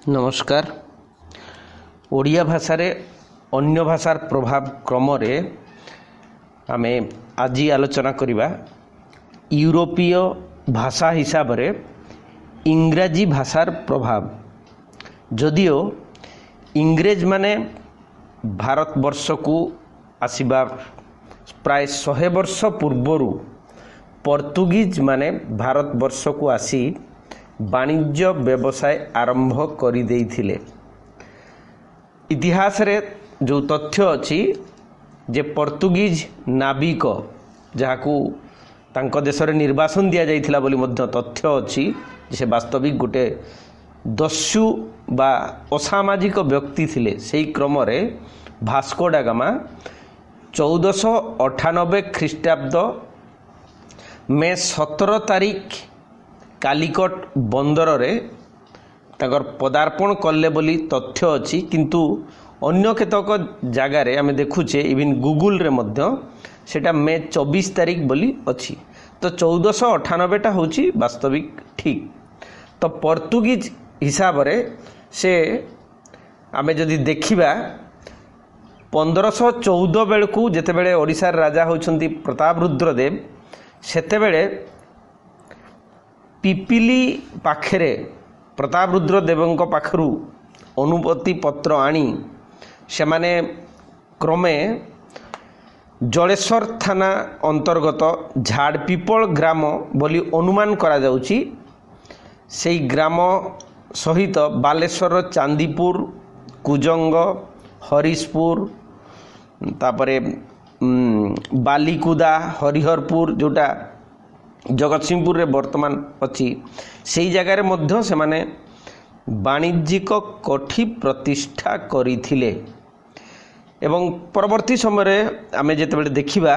नमस्कार। ओडिया भाषा रे अन्य भाषार प्रभाव क्रम रे आमे आज आलोचना करिबा यूरोपीय भाषा हिसाब रे इंग्राजी भाषार प्रभाव। जदियो इंग्रेज माने भारतवर्ष को आसीबा प्राय 100 वर्ष पूर्वरु पोर्तुगीज माने भारतवर्ष को आसी वाणिज्य व्यवसाय आरंभ करि देइथिले। इतिहास रे जो तथ्य अछि जे पोर्तुगीज नाविक जाहाकू तांको देश रे निर्वासन दिया जाइथिला बोली मध्य तथ्य अछि जे वास्तविक गोटे दस्यु बा असामाजिक व्यक्ति थिले। सेही क्रम रे भास्को डा गामा 1498 ख्रीष्टाब्द मे 17 तारीख कालिकट बंदर रे ताकर पदार्पण कले बोली तथ्य अछि, किंतु अन्य केतक जगार आमे देखुचे इवन गूगल रे मध्य सेटा मे 24 तारीख बोली अछि। तो 1498 टा होची वास्तविक ठीक। तो पोर्तुगीज हिसाब रे से आमे जदि देखिबा 1514 बेलकू जेते बेले ओडिसा राजा होचंती प्रताप रुद्र देव, सेते बेले पिपिली पाखरे प्रताप रुद्र देवंक पाखरु अनुमति पत्र आनी से माने क्रमे जलेश्वर थाना अंतर्गत झाड़पीपल ग्राम बोली अनुमान करा जाउची। सेई ग्राम सहित बालेश्वर चांदीपुर कुजंग हरिशपुर तापरे बालीकुदा हरिहरपुर जोटा जगतसिंहपुर रे वर्तमान अछि, सेई जगह रे मध्य से माने वाणिज्यिक कोठी प्रतिष्ठा करिथिले। एवं परवर्ती समय रे आमे जेते बेले देखिबा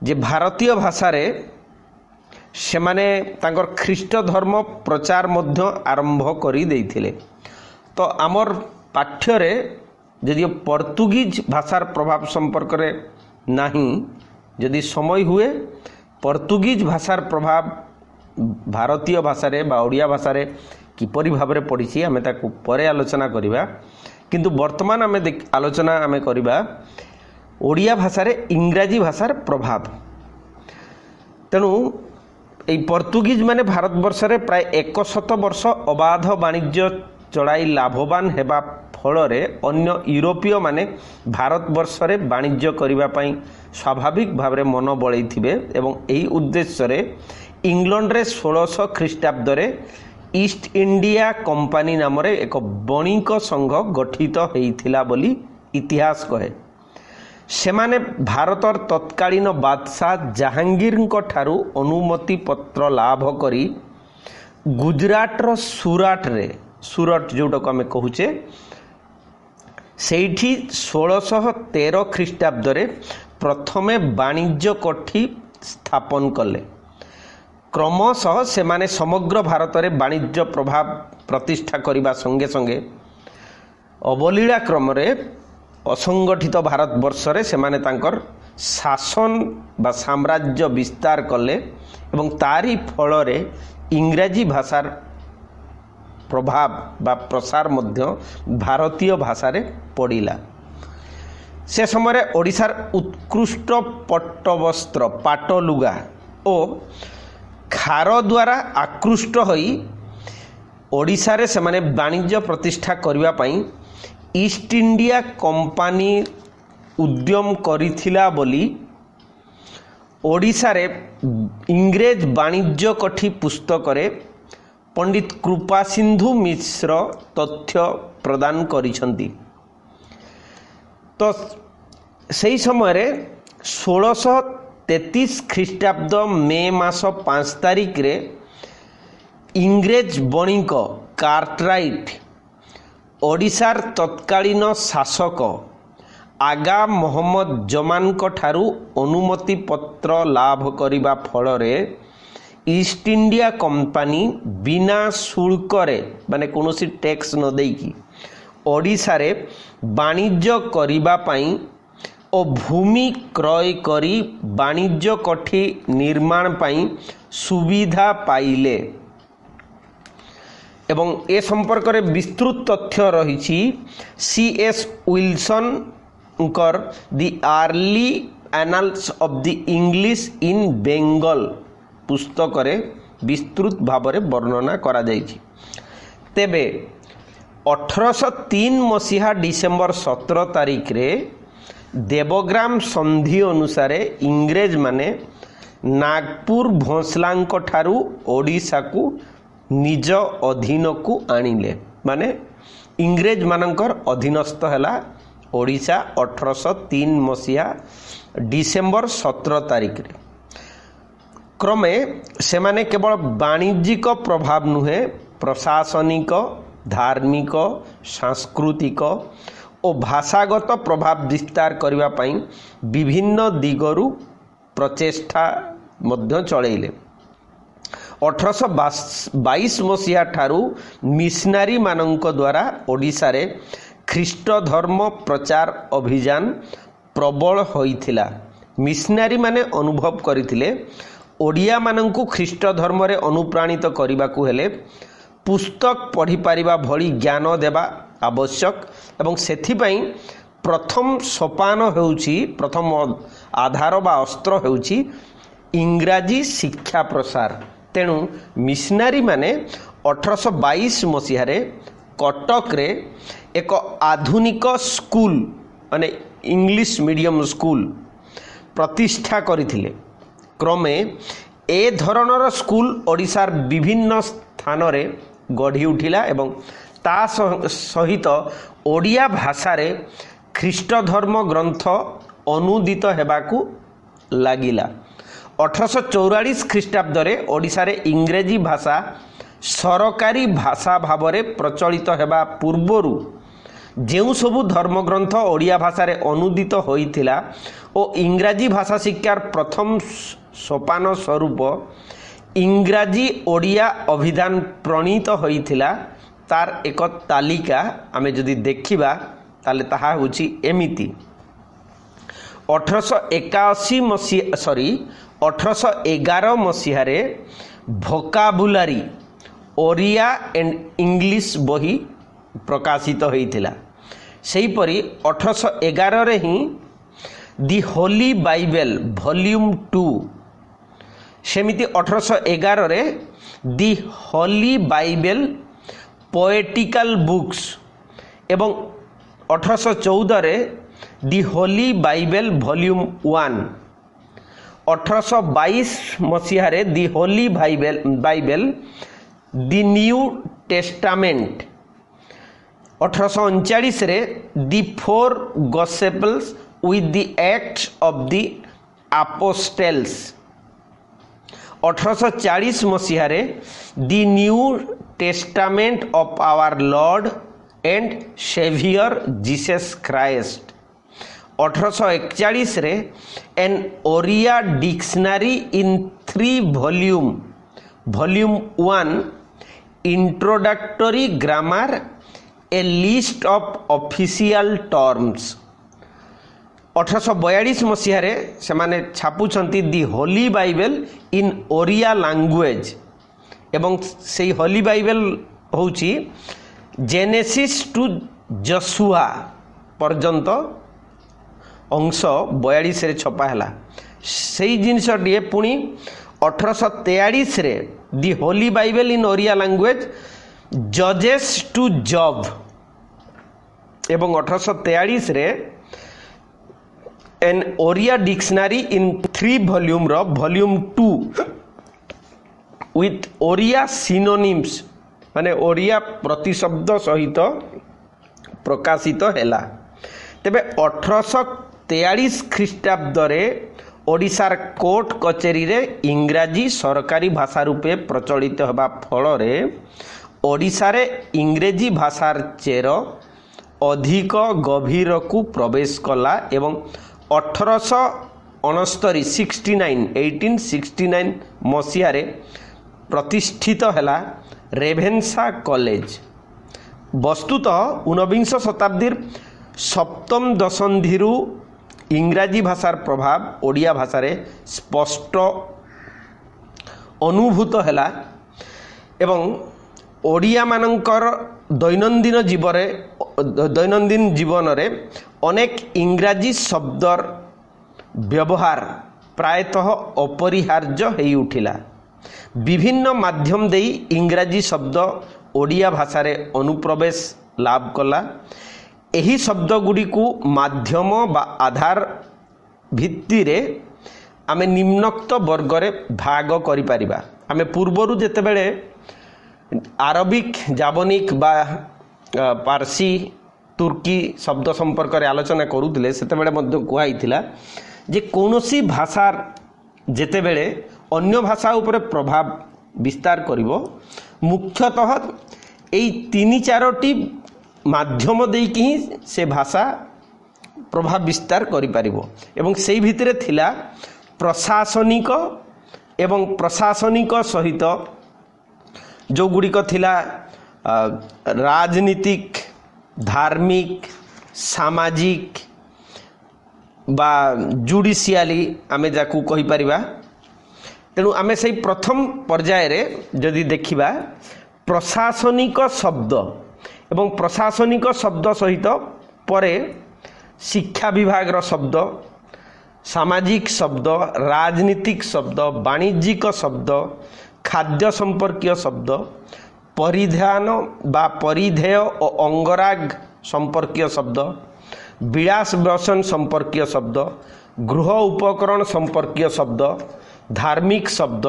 जे भारतीय भाषा रे से माने तांकर ख्रीष्ट धर्म प्रचार मध्य आरंभ करि देइथिले। तो आमर पाठ्य रे यदि पोर्तुगीज भाषार प्रभाव संपर्क रे नाही, यदि समय हुए पोर्तुगीज भाषार प्रभाव भारतीय भाषा रे बा ओडिया भाषा रे किपरि भाबरे पड़िछि आमे ताकू परे आलोचना करिबा, किंतु वर्तमान आमे आलोचना आमे करिबा ओडिया भाषा रे इंग्राजी भाषार प्रभाव। तेणु एई पोर्तुगीज माने भारतवर्ष रे प्राय 100 वर्ष अबाध वाणिज्य चलाई लाभवान हेबा फल रे अन्य यूरोपीय माने भारतवर्ष रे वाणिज्य करिबा पई स्वाभाविक भाव मन बलैथिबे एवं एही उद्देश्य रे इंग्लैंड रे 1600 ख्रीष्टाब्द रे ईस्ट इंडिया कंपनी नाम रे एक बणिक संघ गठित हेइथिला बोली इतिहास कहे। सेमाने भारतर तत्कालीन बादशाह जहांगीर को ठारू अनुमति पत्र लाभ करी गुजरात रो सूरत जोटा को आमे कहूचे सेठी 1613 ख्रीष्टाब्द रे प्रथमे वाणिज्य कोठी स्थापन कले। क्रमशः से माने समग्र भारत रे वाणिज्य प्रभाव प्रतिष्ठा करिबा संगे संगे अवलीला क्रम रे असंगठित भारतवर्ष रे से माने तांकर शासन बा साम्राज्य विस्तार कले एवं तारी फल रे इंग्राजी भाषार प्रभाव बा प्रसार मध्य भारतीय भाषा रे पड़िला। से समय ओडिशार उत्कृष्ट पट्टवस्त्र पाटलुगा और खार द्वारा आकृष्ट होई ओडिशा रे से माने वाणिज्य प्रतिष्ठा करिवा पई ईस्ट इंडिया कंपनी उद्यम करिथिला बोली ओडिशा रे इंग्रेज वाणिज्य कोठी पुस्तक रे पंडित कृपा सिंधु मिश्र तथ्य प्रदान करिसंती। तो सही समय रे 1633 ख्रीष्टाब्द मे मास 5 तारीख रे इंग्रेज बणिक कार्टराइट ओडिशार तत्कालीन शासक आगा मोहम्मद जमान को ठारू अनुमति पत्र लाभ करिबा फल रे ईस्ट इंडिया कंपनी बिना शुल्क रे माने कोनोसी टैक्स न देकी ओडिशा रे वाणिज्य करिबा पई ओ भूमि क्रय करी वाणिज्य कोठी निर्माण पई सुविधा पाइले। एवं ए संपर्क में विस्तृत तथ्य रही CS Wilson the early annals of the English in Bengal पुस्तक रे विस्तृत भाव में वर्णना करा जायछि। तेबे 1803 मसीहा डिसेम्बर 17 तारिख रे देवग्राम संधि अनुसार इंग्रेज माने नागपुर भोसलांक ठारू ओडिशा को निज अधीन को आनिले, माने इंग्रेज मानकर अधीनस्थ हैला ओडिशा 1803 मसीहा डिसेम्बर 17 तारिख रे। क्रमे सेमाने केवल वाणिज्यिक प्रभाव नुहे प्रशासनिक धार्मिक सांस्कृतिक और भाषागत प्रभाव विस्तार करने पाई विभिन्न दिगरु प्रचेष्टा मध्य चलैले। 1822 मसीहा ठारू मिशनारी मानक द्वारा ओडिशा रे ख्रीष्ट धर्म प्रचार अभियान प्रबल होइथिला। मिशनारी माने अनुभव करथिले ओडिया मानंकु ख्रीष्ट धर्म रे अनुप्राणित करबाकू हेले पुस्तक पढ़ी पारिबा भली ज्ञान देवा आवश्यक एवं सेथिपाई प्रथम सोपान हेउछि प्रथम आधार बा अस्त्र हेउछि इंग्राजी शिक्षा प्रसार। तेणु मिशनारी माने 1822 मसीह रे कटक रे एक आधुनिक स्कूल माने इंग्लिश मीडियम स्कूल प्रतिष्ठा करथिले। क्रमे ए धरणर स्कूल ओडिशार विभिन्न स्थान रे गढ़ी उठिला एवं ता सहित ओडिया भाषा रे ख्रीष्ट धर्म ग्रंथ अनुदित हेबाकू लागिला। 1844 ख्रीष्टाब्द रे ओडिशा रे इंग्रेजी भाषा सरकारी भाषा भाव रे प्रचलित हेबा पूर्वरु जेउ सबु धर्मग्रंथ ओडिया भाषा रे अनुदित होइथिला ओ इंग्राजी भाषा शिक्षार प्रथम सोपान स्वरूप इंग्राजी ओडिया अभिधान प्रणीत होइथिला। तार एक तालिका आमे जदि देखिबा ताले ताहा होछि एमिति 1811 मसीह रे भोकाबुलारी ओरिया एंड इंग्लिश बही प्रकाशित होइथिला। सेही परी 1811 रे ही दि होली बाइबल वॉल्यूम 2 सेमिति 1811 रे the Holy Bible poetical books एवं 1814 रे दि होली बाइबल वॉल्यूम 1 1822 मसीह रे the Holy Bible the New Testament 1839 रे the four Gospels with the Acts of the Apostles 1840 मसीह रे the New Testament of our Lord and Saviour Jesus Christ 1841 रे an Oriya dictionary in 3 volume 1 introductory grammar A list of official terms 1842 मसीह रे सेमाने छापुछंती दि Holy Bible in Oriya language एवं सेही Holi Bible होउची genesis to जसुआ पर्यंत अंश 42 रे छपा हला। सेही जिनस डिए पुनी 1843 रे the Holy Bible in Oriya language जजेस टू जॉब एवं 1843 रे an Oriya dictionary in 3 volume रो वॉल्यूम 2 विथ ओरिया सिनोनिम्स माने ओरिया प्रतिशब्द सहित प्रकाशित हैला। तेबे 1843 ख्रीष्टाब्द रे ओडिशार कोर्ट कचेरी रे इंग्राजी सरकारी भाषा रूपे प्रचलित होबा फल रे ओडिशा रे इंग्रेजी भाषार चेर अधिक गभीर को प्रवेश कला एवं 1869 मसीह रे प्रतिष्ठित हैला रेभेन्सा कॉलेज। वस्तुतः 19 शताब्दी सप्तम दशंधि इंग्राजी भाषार प्रभाव ओडिया भाषा रे स्पष्ट अनुभूत हैला एवं ओडिया मानकर दैनंदिन जीवन रे अनेक इंग्राजी शब्दर व्यवहार प्रायतः अपरिहार्य हो उठिला। विभिन्न माध्यम देई इंग्राजी शब्द ओडिया भाषा रे अनुप्रवेश लाभ कला। एही शब्द गुडी को माध्यम बा आधार भित्ति रे आमे निम्नोक्त वर्ग रे भाग करि परिबा। आमे पूर्वरु जेतेबेले आरबिक जावनिक बा पारसी तुर्की शब्द संपर्क रे आलोचना करूथिले सेतेबेले मध्ये कुहाइथिला जे कोनोसी भाषा जेतेबेले अन्य भाषा उपरे प्रभाव विस्तार करिवो मुख्यतः एई 3-4टी माध्यम देकी ही से भाषा प्रभाव विस्तार करि परिवो। एवं सेई भितरे थिला प्रशासनिक एवं प्रशासनिक सहित जो गुड़िक थिला राजनीतिक धार्मिक सामाजिक बा जुडिशियाली आमे जाकू कहि परिबा। तेणु आमे से प्रथम पर्याय रे जदि देखिबा प्रशासनिक शब्द एवं प्रशासनिक शब्द सहित परे शिक्षा विभाग रो शब्द सामाजिक शब्द राजनीतिक शब्द वाणिज्यिक शब्द खाद्य संपर्कीय शब्द परिधान बा परिधेय और अंगराग संपर्कीय शब्द विलास व्यसन संपर्कीय शब्द गृह उपकरण संपर्कीय शब्द धार्मिक शब्द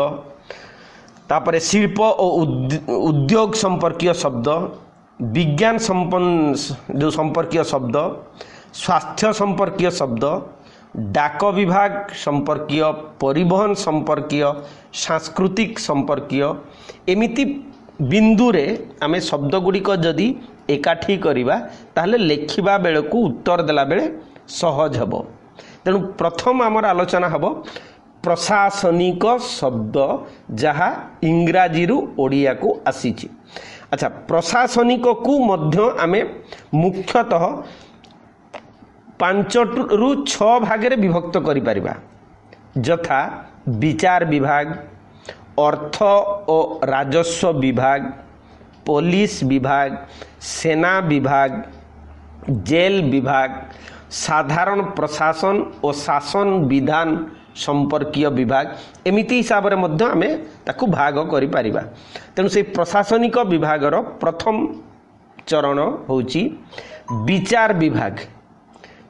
तापरे शिल्प और उद्योग संपर्कीय शब्द विज्ञान संपन्न जो संपर्कीय शब्द स्वास्थ्य संपर्कीय शब्द डाक विभाग संपर्कीय परिवहन संपर्कीय सांस्कृतिक संपर्कीय एमिति बिंदु रे आमे शब्द गुड़िक जदि एकाठी करिबा ताहले लेखिबा बेले को उत्तर देला बेले सहज हबो। तेणु प्रथम आमर आलोचना हबो प्रशासनिक शब्द जहाँ इंग्राजी रु ओडिया को आसीछि। अच्छा, प्रशासनिक को मध्य आमे मुख्यतः 5 रु 6 भागे विभक्त करि परिबा। यथा विचार विभाग, अर्थ और राजस्व विभाग, पुलिस विभाग, सेना विभाग, जेल विभाग, साधारण प्रशासन और शासन विधान संपर्कीय विभाग एमिति हिसाब रे मध्य आमे ताकू भाग करि परिबा। तेणु से प्रशासनिक विभाग रो प्रथम चरण होची विचार विभाग।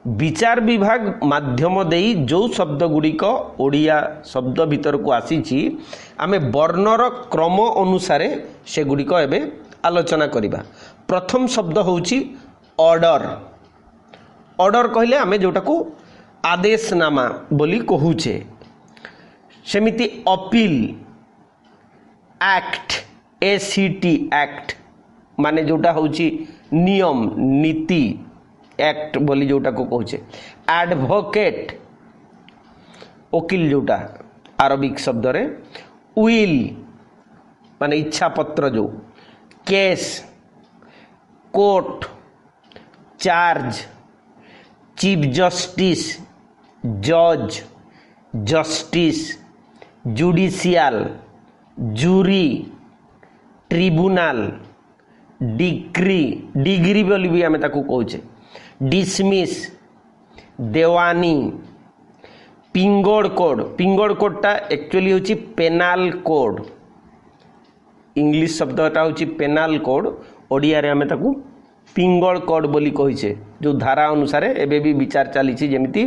विचार विभाग माध्यम देई जो शब्द गुड़िक ओडिया शब्द भीतर को आसीछि आमे वर्णर क्रम अनुसार से गुड़िक एबे आलोचना करिबा। प्रथम शब्द होची ऑर्डर। ऑर्डर कहले आमे जोटा को आदेशनामा बोली कहूचे। सेमिति अपील एक्ट एसीटी एक्ट माने जोटा होची नियम नीति एक्ट बोली जोटा को कहूचे। एडवोकेट वकील जोटा अरबिक शब्द रे विल माने इच्छा पत्र जो case court charge chief justice जज justice judicial jury tribunal decree decree बोली भी आमे ताकू कहूचे डिसमिस देवानी पिंगोड कोड। पिंगोड कोडटा एक्चुअली होची पेनाल कोड। इंग्लिश शब्दटा होची पेनाल कोड ओडिया रे आमे ताकू पिंगोड कोड बोली कहिचे। जो धारा अनुसार एबे भी विचार चली जेमिति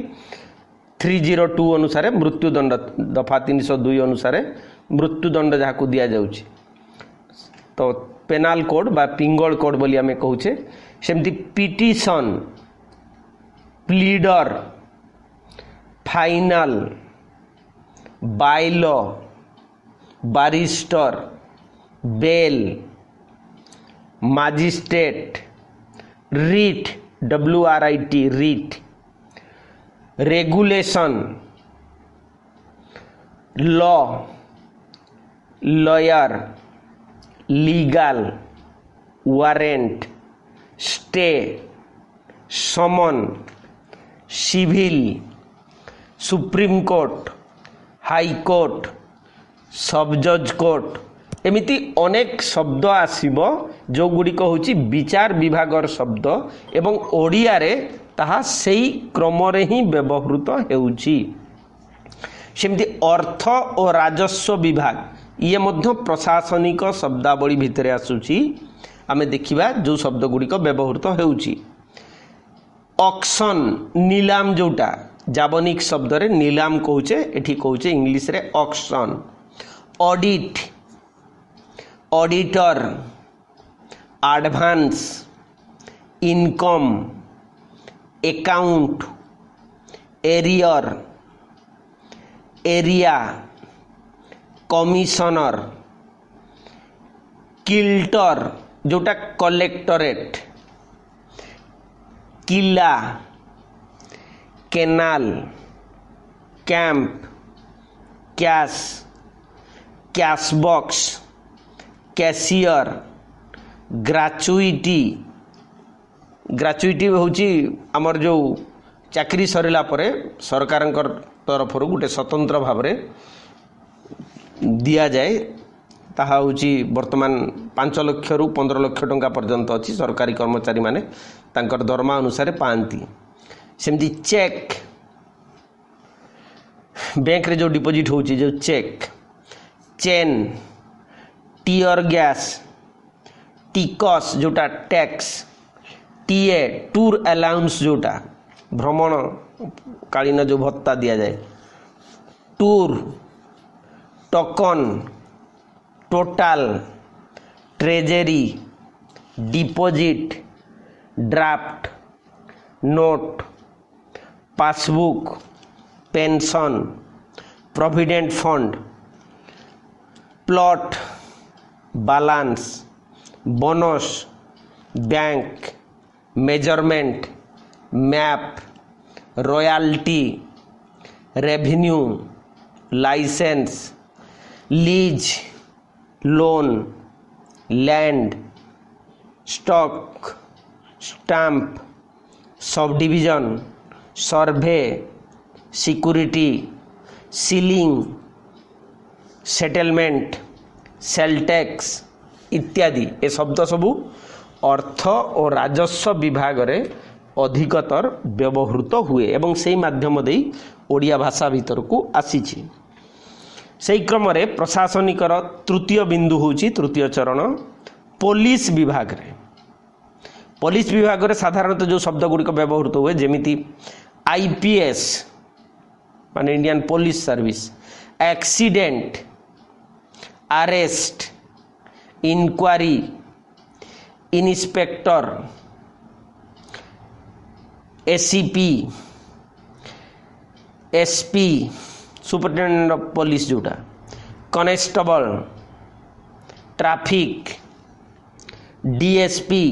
302 अनुसार मृत्युदंड दफा 302 अनुसार मृत्युदंड जहाँ को दिया जाउची तो पेनाल कोड बा पिंगोड कोड बोली आमे कहूचे। सेमती petition pleader final bylaw barrister bail magistrate writ WRIT writ regulation law lawyer legal warrant stay summon civil supreme court high court sub जज कोर्ट एमिति अनेक शब्द आसीबो जो गुड़िक होची विचार विभागर शब्द एवं ओडिया रे ताहा सेई क्रम रे ही व्यवहृत हेउची। सेमती अर्थ और राजस्व विभाग ये मध्य प्रशासनिक शब्दावली भितर आसुची। आमे देखिबा जो शब्द गुड़िक व्यवहृत हेउची। ऑक्शन नीलाम जोटा जावनिक शब्द रे नीलाम कहूचे, एठी कहूचे इंग्लिश रे auction. Audit auditor, advance, income, account, arrear, area, commissioner, किल्टर जोटा कलेक्टरेट, किला, canal, camp, cash, cash box, cashier, gratuity. Gratuity होची हमर जो चाकरी सरिला परे सरकार तरफ गोटे स्वतंत्र भाव में दिया जाए। ताहा होची वर्तमान 5 लाख रु 15 लाख टंका पर्यंत अच्छी सरकारी कर्मचारी माने तांकर दरमा अनुसार पाती। सेमती चेक बैंक रे जो डिपोजिट होची जो चेक, चेन, टीयर गैस, टिकस जोटा टैक्स, टीए टूर अलाउंस जोटा भ्रमण कालीन जो भत्ता दिया जाए, tour, token, total, treasury, deposit, draft, note, passbook, pension, provident fund, plot, balance, bonus, bank, measurement, map, royalty, revenue, licence, lease, loan, land, stock, stamp, subdivision, survey, security, ceiling, settlement, sale tax इत्यादि ए शब्द सबू अर्थ और राजस्व विभाग रे अधिकतर व्यवहृत हुए एवं से माध्यम दे ओडिया भाषा भीतर को आसीछि। सेई क्रम रे प्रशासनिक तृतीय बिंदु होची तृतीय चरण पुलिस विभाग रे। पुलिस विभाग रे साधारणतः जो शब्द गुड़िक व्यवहृत हुए जेमिति आईपीएस माने Indian police service, accident, arrest, inquiry, inspector, ACP, SP superintendent of police जोटा, constable, traffic, DSP,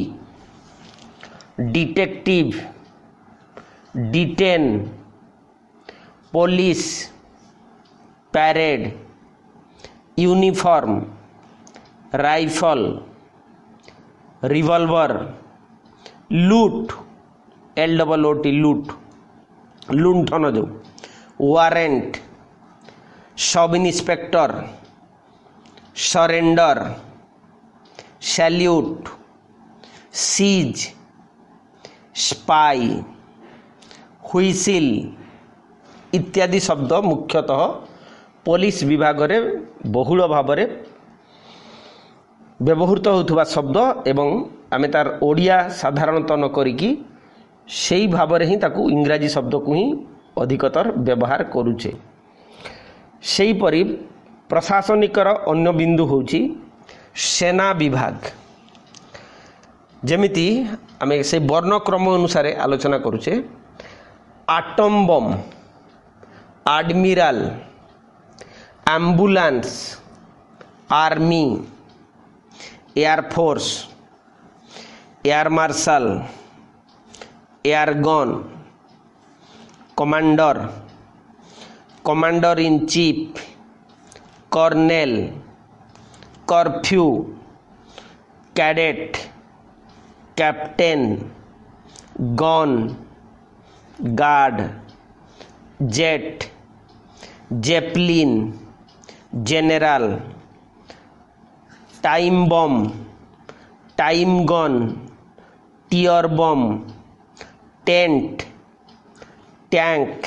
detective, detain, police, parade, uniform, rifle, revolver, loot, LOOT loot, लुंठन जो, warrant, sub inspector, surrender, salute, seize, spy, whistle इत्यादि शब्द मुख्यतः police विभाग रे बहुल भाव में व्यवहृत होथुवा शब्द एवं आमे तार ओडिया साधारणतः न करिकी सेई भाव रे ही ताकू इंग्राजी शब्द को ही अधिकतर व्यवहार करूचे। सेई परि प्रशासनिकर अन्य बिंदु होची सेना विभाग। जेमिति आमे से वर्णक्रम अनुसार आलोचना करूचे। Atom bomb, admiral, ambulance, army, air force, air marshal, air gun, commander, commander in chief, colonel, curfew, cadet, captain, gun, guard, jet, zeppelin, general, time bomb, time gun, tear bomb, tent, tank,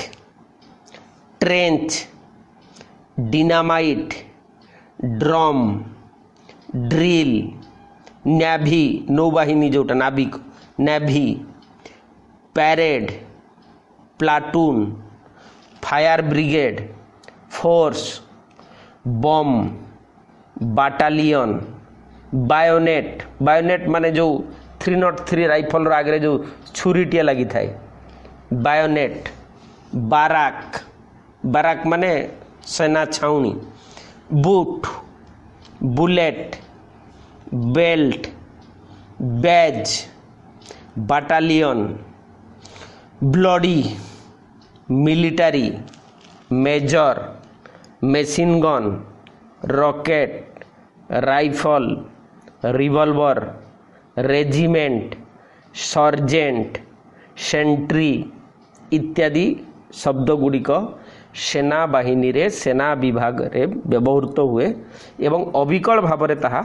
trench, dynamite, drum, drill, navy नौबाहिनी जोटा नाविक navy, parade, platoon, fire brigade, force, bomb, battalion, bayonet, bayonet माने जो 303 rifle आगे जो छुरीटिया लगी थाए, BioNTech, Barak, barrack माने सेना छाउनी, boot, bullet, belt, badge, battalion, bloody, military, major, machine gun, rocket, rifle, revolver, regiment, sergeant, sentry इत्यादि शब्द गुड़िक सेना बाहिनी रे सेना विभाग रे व्यवहृत हुए एवं अविकल भाव में ताहा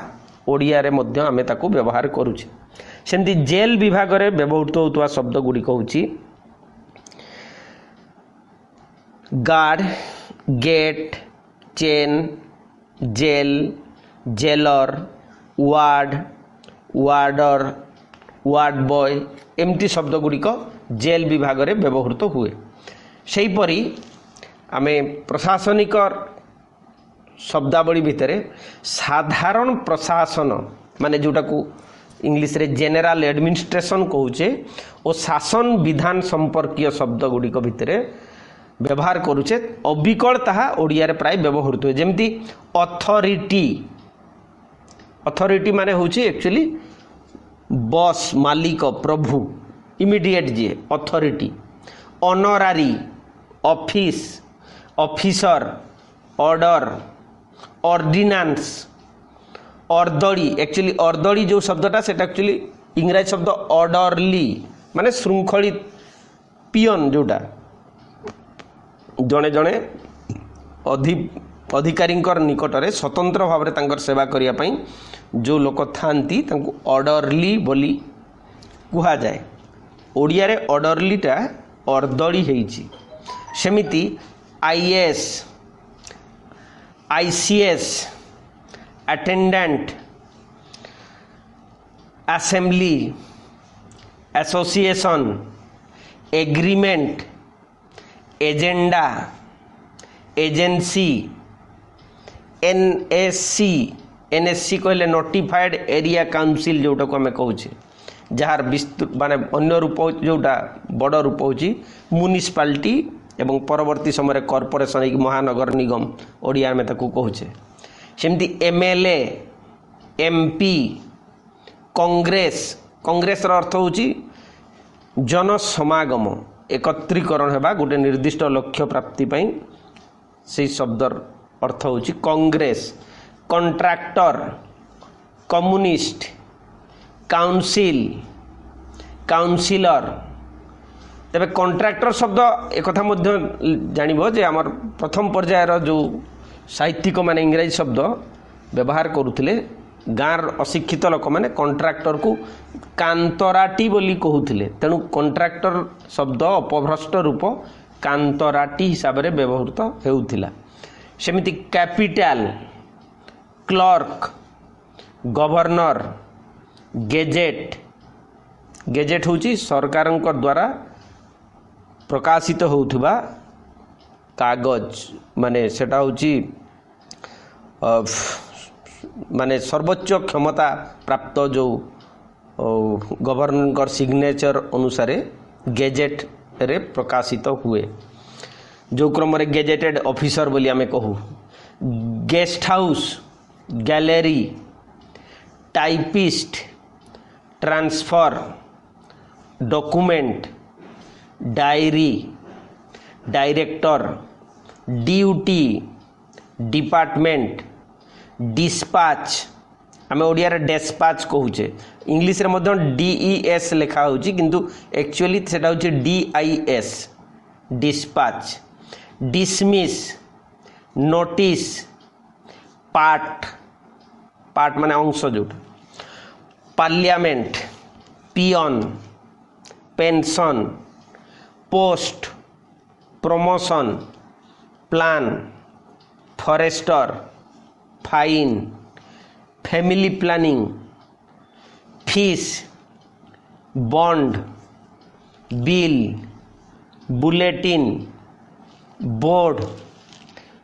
ओडिया रे मध्य आमे ताकू व्यवहार करूछे। सेमती जेल विभाग रे व्यवहृत होतुवा शब्द गुड़िक होउची guard, gate, chain, jail, jailer, ward, warder, ward boy एमती शब्द गुड़िक जेल विभाग रे व्यवहृत हुए। सेहीपरि आमे प्रशासनिक शब्दावली भितर साधारण प्रशासन माने जोटा को इंग्लिश रे जेनेराल एडमिनिस्ट्रेशन कहूचे और शासन विधान संपर्कीय शब्द गुड़िक भितर व्यवहार करूचे अविकल ताहा ओडिया रे प्राय व्यवहृत हुए। जेमती अथॉरिटी, अथॉरिटी माने होची एक्चुअली बॉस, मालिक, प्रभु, इमीडिएट जे authority. Honorary, office, officer, order, ordinance, अर्दली, एक्चुअली अर्दली जो शब्दटा सेटा एक्चुअली इंग्राजी शब्द ऑर्डरली माने श्रृंखलित, पियन जोटा जड़े जड़े अधिकारी निकट में स्वतंत्र भाव में सेवा करने जो लोक थांती तांको ऑर्डरली बोली कुहा जाए। ओडिया रे ऑर्डरलीटा अर्दली हेइची। सेमिति IAS, ICS, attendant, assembly, association, agreement, agenda, agency, NSC, NSC कहले नोटिफाइड एरिया काउंसिल जोटा को आम कहूचे जार विस्तृत माने अन्य रूप जोटा बड़ रूप होची म्युनिसिपालिटी एवं परवर्ती समय कॉर्पोरेशन महानगर निगम ओडिया में ताकू कहूचे। सेमती एमएलए, एमपी, कांग्रेस, कांग्रेस रो अर्थ होची जन समागम एकत्रीकरण हेबा गोटे निर्दिष्ट लक्ष्य प्राप्ति पई से शब्दर अर्थ होची congress. Contractor, communist, council, councillor. तेबे कॉन्ट्रैक्टर शब्द एक कथा मध्य जानिबो जे हमर प्रथम पर्यायर जो साहित्यिक माने इंग्रजी शब्द व्यवहार करुथिले गाँर अशिक्षित लोक मैंने कॉन्ट्रैक्टर को कांतराटी बोली कहूथिले। तेणु कॉन्ट्रैक्टर शब्द अपभ्रष्ट रूप कांतराटी हिसाब से व्यवहृत हेउथिला। सेमिति capital, clerk, governor, gazette. Gazette होची सरकार द्वारा प्रकाशित होउथिबा कागज माने सेटा होची माने सर्वोच्च क्षमता प्राप्त जो गवर्नर सिग्नेचर अनुसार गेजेट रे प्रकाशित हुए जो क्रम रे गेजेटेड ऑफिसर बोली आमे कहू। Guest house, gallery, typist, transfer, document, diary, director, duty, department, dispatch आम ओडिया रे डिस्पैच कहूचे। इंग्लिश रे मध्य डीईएस लिखा होची किंतु एक्चुअली सेटा होची DIS dispatch. Dismiss, notice, part, part माने अंश जोटा parliament peon pension post promotion plan forester fine family planning fees bond bill bulletin board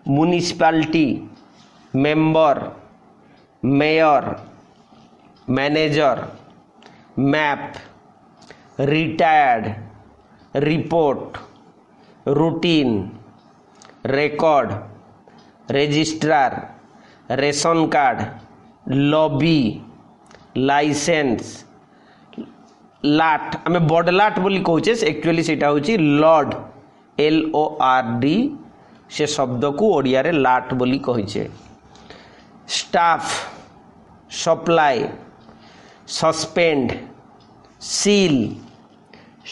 municipality member mayor manager map retired report routine record registrar ration card lobby licence लाट आम बड़ लाट बोली कहे actually सेटा होची लॉर्ड LORD से शब्द को ओडिया रे लाट बोली कहिचे staff supply suspend seal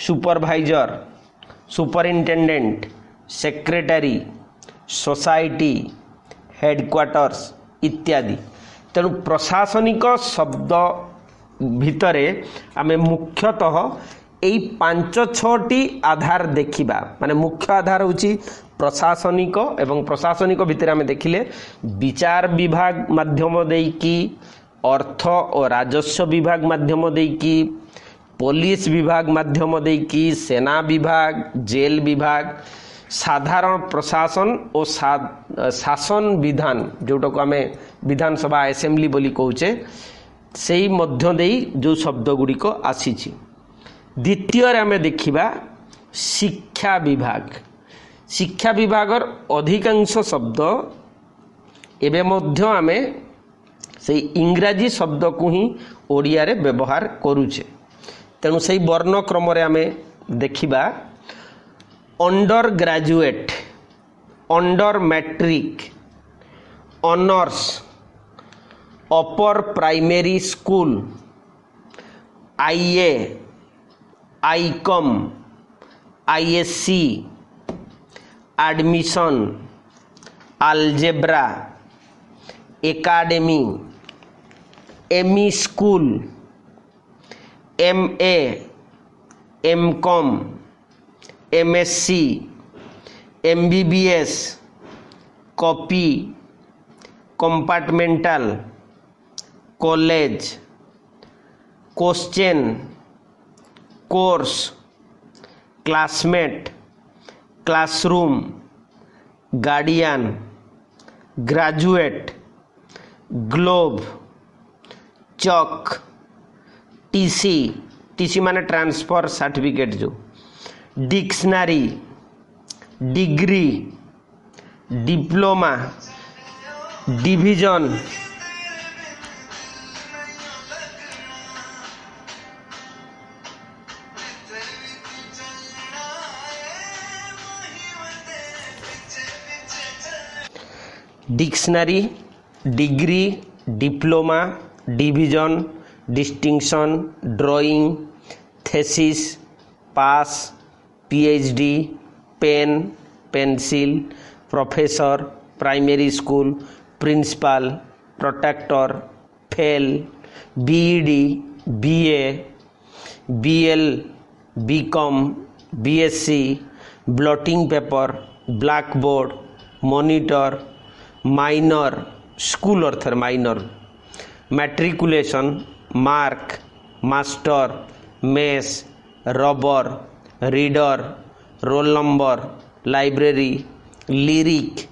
supervisor superintendent secretary society headquarters इत्यादि। तेणु प्रशासनिक शब्द भितरे आमे मुख्यतः यही 5-6टी आधार देखिबा माने मुख्य आधार होची प्रशासनिक एवं प्रशासनिक भितर आमे देखिले विचार विभाग माध्यम देकी अर्थ और राजस्व विभाग माध्यम देकी पुलिस विभाग माध्यम देकी सेना विभाग जेल विभाग साधारण प्रशासन और शासन विधान जोटा को आमे विधानसभा असेंबली बोली कहूचे सेही मध्य देई जो शब्द गुड़िक आसीछि। द्वितीय आमे देखिबा शिक्षा विभागर अधिकांश शब्द एबे मध्य आमे से इंग्राजी शब्द को ही ओडिया रे व्यवहार करूचे। तेणु से वर्ण क्रम रे आमे देखिबा under graduate under matric honours upper primary school IA ICOM ISC admission algebra academy ME school MA MCOM MSc MBBS copy compartmental college question course classmate classroom guardian graduate globe chalk TC माने transfer certificate जो dictionary degree diploma division dictionary degree diploma division distinction drawing thesis pass PhD pen pencil professor primary school principal protractor fail BEd BA BL BCom BSc blotting paper black board monitor minor school अर्थर minor matriculation mark master mess rubber reader roll number library lyric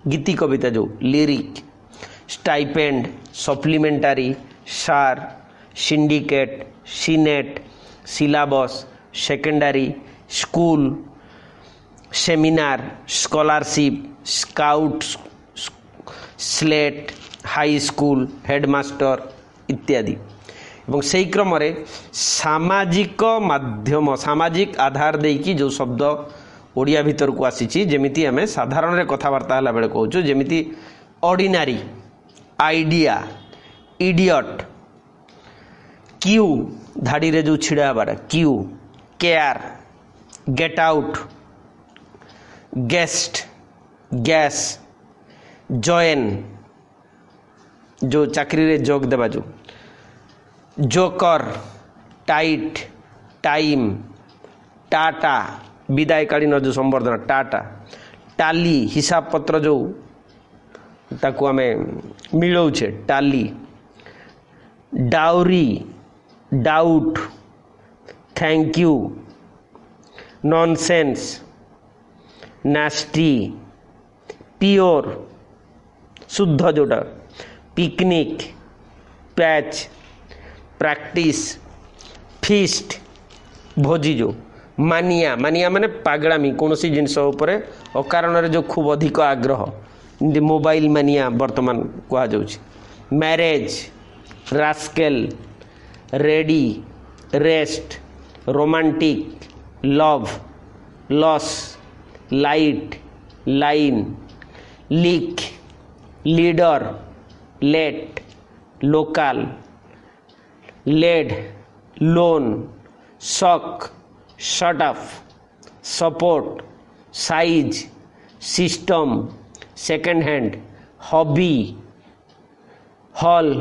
गीति कविता जो lyric stipend supplementary सार syndicate senate syllabus secondary school seminar scholarship scout slate high school headmaster इत्यादि। एवं से क्रम सामाजिक माध्यम सामाजिक आधार देकी जो शब्द ओडिया भीतर को आसी जमीती आम साधारण रे कथबार्ता है बेले कहूँ जमीती ऑर्डिनरी आइडिया इडियट क्यू धाड़ी रे जो छिड़ा हबार Q care get out guest gas join जो चाकरी रे जोग देवा जो जोकर टाइट टाइम टाटा विदायकालीन जो संबर्धना टाटा टाली हिसाब पत्र जो ताकू आमे मिलौछे टाली dowry doubt thank you nonsense nasty pure शुद्ध जोटा पिकनिक पैच प्रैक्टिस फीस्ट भोजी जो मानिया मानिया माने पागड़ामी कौन सी जिनस अकारण जो खूब अधिक आग्रह मोबाइल मानिया वर्तमान कह marriage rascal ready rest romantic love loss light line leak leader late local lead loan shock shut off support size system second hand hobby hall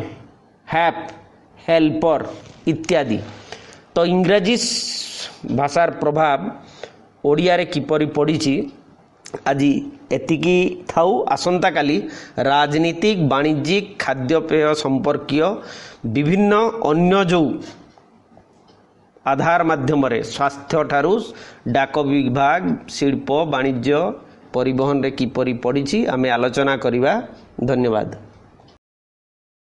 हैप हेल्पर इत्यादि। तो इंग्राजी भाषार प्रभाव ओडिया रे किपरि पड़ी आज एतिकी थाउ आसंता काली राजनीतिक वाणिज्यिक खाद्यपेय संपर्कीय विभिन्न अन्य जो आधार माध्यम स्वास्थ्य ठारू डाक विभाग शिल्प वाणिज्य परिवहन रे किपरि पड़ी आमे आलोचना करिबा। धन्यवाद।